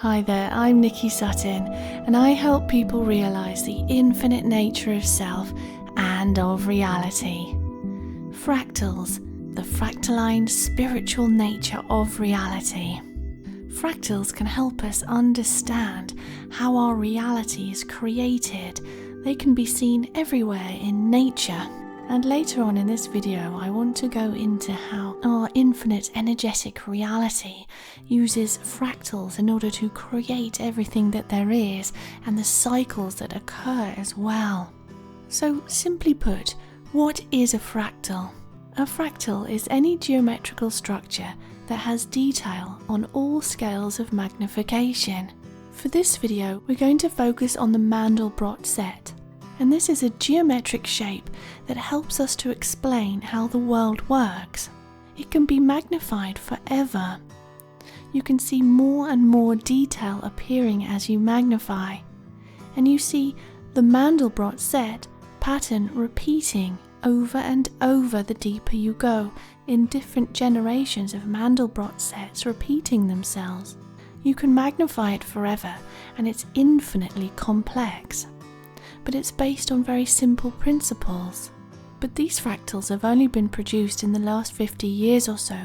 Hi there, I'm Nikki Sutton, and I help people realise the infinite nature of self and of reality. Fractals, the fractaline spiritual nature of reality. Fractals can help us understand how our reality is created. They can be seen everywhere in nature. And later on in this video, I want to go into how our infinite energetic reality uses fractals in order to create everything that there is and the cycles that occur as well. So simply put, what is a fractal? A fractal is any geometrical structure that has detail on all scales of magnification. For this video, we're going to focus on the Mandelbrot Set. And this is a geometric shape that helps us to explain how the world works. It can be magnified forever. You can see more and more detail appearing as you magnify. And you see the Mandelbrot Set pattern repeating over and over the deeper you go, in different generations of Mandelbrot sets repeating themselves. You can magnify it forever, and it's infinitely complex. But it's based on very simple principles. But these fractals have only been produced in the last 50 years or so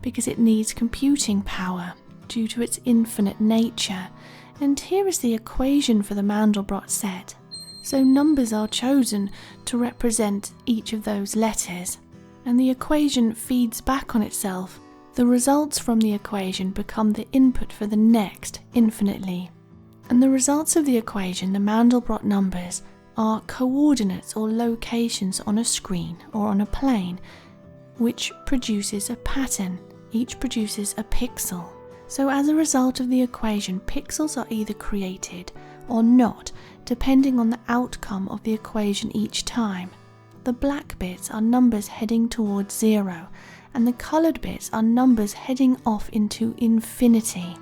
because it needs computing power due to its infinite nature. And here is the equation for the Mandelbrot set. So numbers are chosen to represent each of those letters, and the equation feeds back on itself. The results from the equation become the input for the next infinitely. And the results of the equation, the Mandelbrot numbers, are coordinates or locations on a screen or on a plane, which produces a pattern. Each produces a pixel. So as a result of the equation, pixels are either created or not, depending on the outcome of the equation each time. The black bits are numbers heading towards 0, and the coloured bits are numbers heading off into infinity.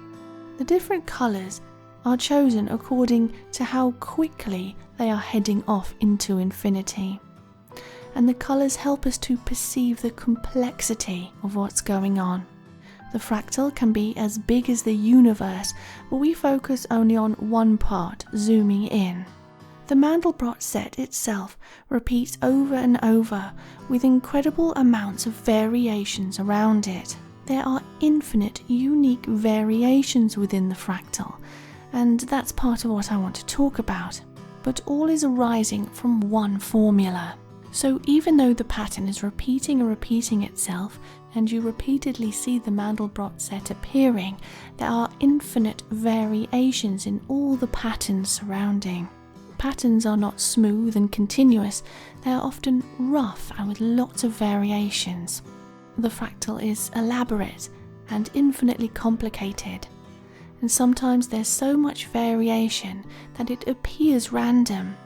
The different colours are chosen according to how quickly they are heading off into infinity. And the colours help us to perceive the complexity of what's going on. The fractal can be as big as the universe, but we focus only on one part, zooming in. The Mandelbrot set itself repeats over and over with incredible amounts of variations around it. There are infinite, unique variations within the fractal, and that's part of what I want to talk about. But all is arising from one formula. So even though the pattern is repeating and repeating itself, and you repeatedly see the Mandelbrot set appearing, there are infinite variations in all the patterns surrounding. Patterns are not smooth and continuous, they are often rough and with lots of variations. The fractal is elaborate and infinitely complicated. And sometimes there's so much variation that it appears random.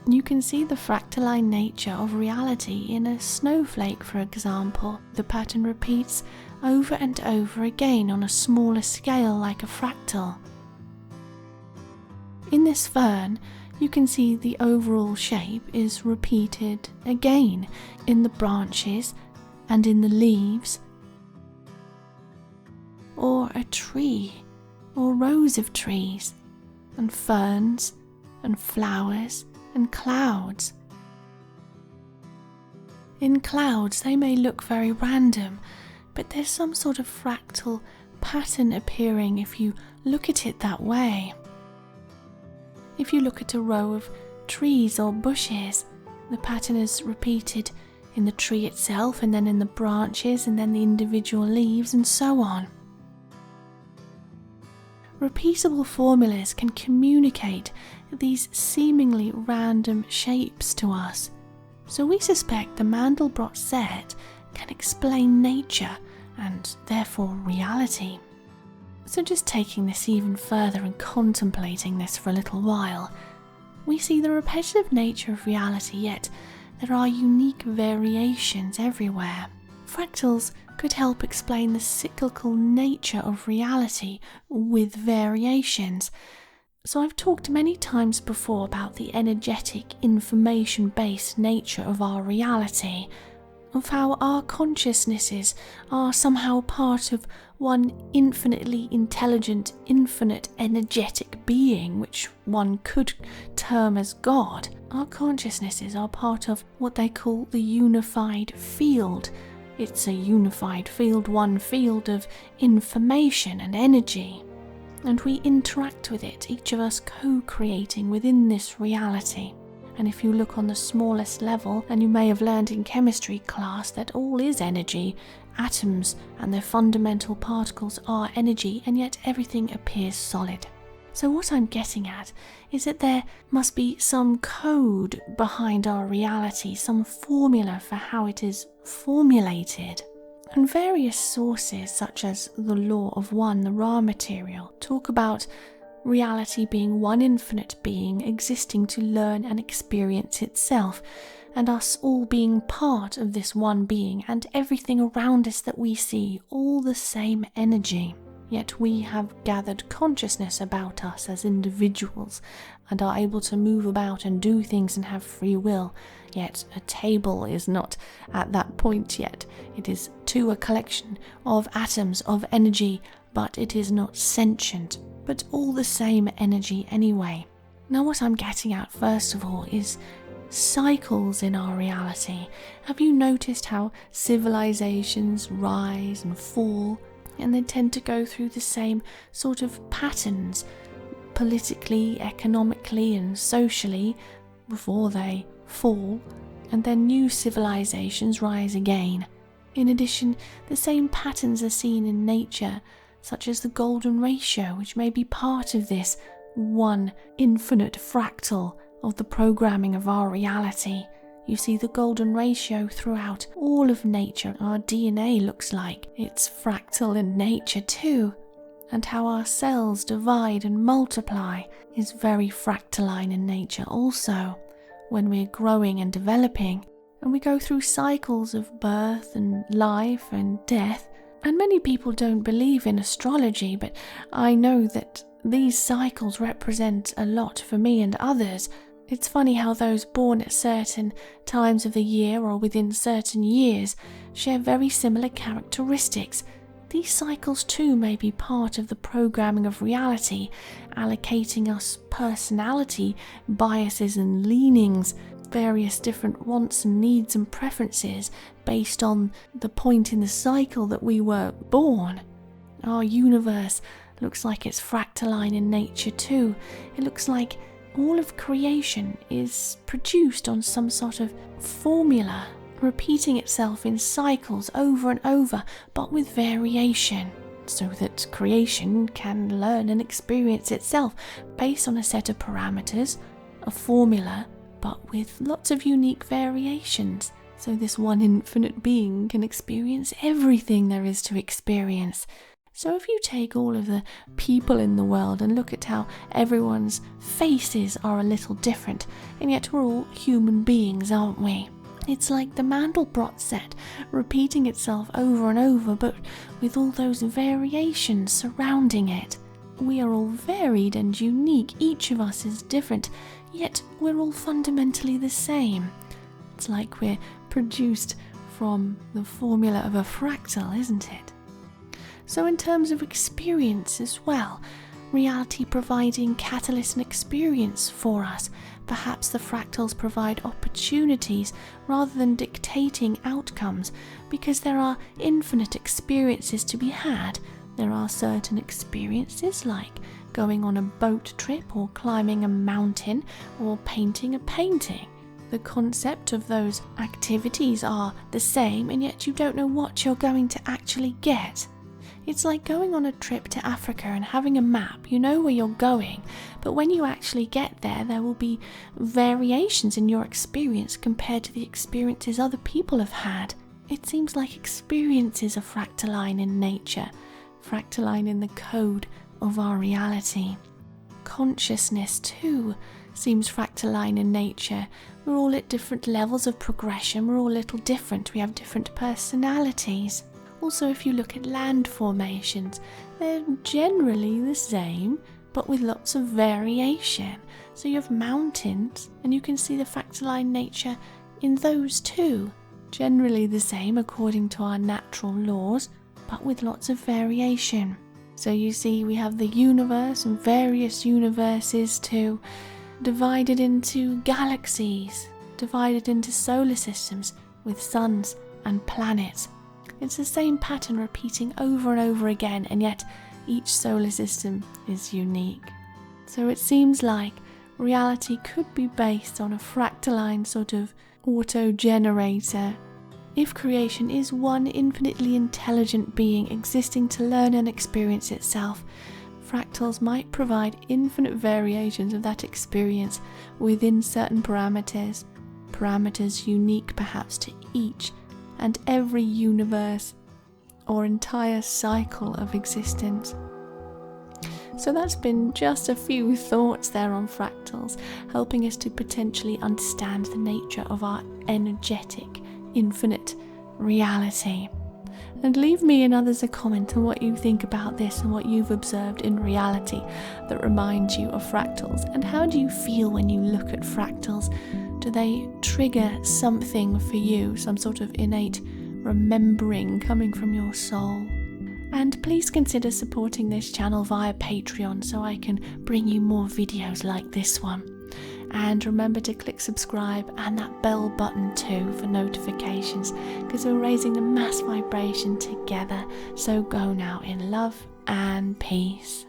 You can see the fractaline nature of reality in a snowflake, for example. The pattern repeats over and over again on a smaller scale like a fractal. In this fern, you can see the overall shape is repeated again in the branches and in the leaves. Or a tree, or rows of trees, and ferns, and flowers, and clouds. In clouds, they may look very random, but there's some sort of fractal pattern appearing if you look at it that way. If you look at a row of trees or bushes, the pattern is repeated in the tree itself, and then in the branches, and then the individual leaves, and so on. Repeatable formulas can communicate these seemingly random shapes to us, so we suspect the Mandelbrot set can explain nature and therefore reality. So just taking this even further and contemplating this for a little while, we see the repetitive nature of reality, yet there are unique variations everywhere. Fractals could help explain the cyclical nature of reality with variations. So I've talked many times before about the energetic, information-based nature of our reality. of how our consciousnesses are somehow part of one infinitely intelligent, infinite energetic being, which one could term as God. Our consciousnesses are part of what they call the unified field. It's a unified field, one field of information and energy. And we interact with it, each of us co-creating within this reality. And if you look on the smallest level, and you may have learned in chemistry class that all is energy, atoms and their fundamental particles are energy, and yet everything appears solid. So what I'm getting at is that there must be some code behind our reality, some formula for how it is formulated. And various sources, such as the law of one, the raw material, talk about reality being one infinite being existing to learn and experience itself, and us all being part of this one being, and everything around us that we see, all the same energy. Yet we have gathered consciousness about us as individuals and are able to move about and do things and have free will. Yet a table is not at that point yet. It is too a collection of atoms of energy, but it is not sentient, but all the same energy anyway. Now what I'm getting at first of all is cycles in our reality. Have you noticed how civilizations rise and fall? And they tend to go through the same sort of patterns, politically, economically and socially, before they fall, and then new civilizations rise again. In addition, the same patterns are seen in nature, such as the golden ratio, which may be part of this one infinite fractal of the programming of our reality. You see the golden ratio throughout all of nature. Our DNA looks like it's fractal in nature too, and how our cells divide and multiply is very fractaline in nature also. When we're growing and developing, and we go through cycles of birth and life and death. And many people don't believe in astrology, but I know that these cycles represent a lot for me and others. It's funny how those born at certain times of the year or within certain years share very similar characteristics. These cycles too may be part of the programming of reality, allocating us personality, biases and leanings, various different wants and needs and preferences based on the point in the cycle that we were born. Our universe looks like it's fractaline in nature too. It looks like all of creation is produced on some sort of formula, repeating itself in cycles over and over, but with variation, so that creation can learn and experience itself based on a set of parameters, a formula, but with lots of unique variations, so this one infinite being can experience everything there is to experience. So if you take all of the people in the world and look at how everyone's faces are a little different, and yet we're all human beings, aren't we? It's like the Mandelbrot Set, repeating itself over and over, but with all those variations surrounding it. We are all varied and unique, each of us is different, yet we're all fundamentally the same. It's like we're produced from the formula of a fractal, isn't it? So in terms of experience as well, reality providing catalyst and experience for us, perhaps the fractals provide opportunities rather than dictating outcomes, because there are infinite experiences to be had. There are certain experiences like going on a boat trip or climbing a mountain or painting a painting. The concept of those activities are the same, and yet you don't know what you're going to actually get. It's like going on a trip to Africa and having a map. You know where you're going, but when you actually get there, there will be variations in your experience compared to the experiences other people have had. It seems like experiences are fractaline in nature, fractaline in the code of our reality. Consciousness too seems fractaline in nature. We're all at different levels of progression, we're all a little different, we have different personalities. Also, if you look at land formations, they're generally the same, but with lots of variation. So you have mountains, and you can see the fractaline nature in those too. generally the same according to our natural laws, but with lots of variation. So you see, we have the universe and various universes too, divided into galaxies, divided into solar systems with suns and planets. It's the same pattern repeating over and over again, and yet each solar system is unique. So it seems like reality could be based on a fractaline sort of auto-generator. If creation is one infinitely intelligent being existing to learn and experience itself, fractals might provide infinite variations of that experience within certain parameters unique perhaps to each and every universe or entire cycle of existence. So that's been just a few thoughts there on fractals, helping us to potentially understand the nature of our energetic, infinite reality. And leave me and others a comment on what you think about this and what you've observed in reality that reminds you of fractals. And how do you feel when you look at fractals? Do they trigger something for you, some sort of innate remembering coming from your soul? And please consider supporting this channel via Patreon so I can bring you more videos like this one. And remember to click subscribe and that bell button too for notifications, because we're raising the mass vibration together. So go now in love and peace.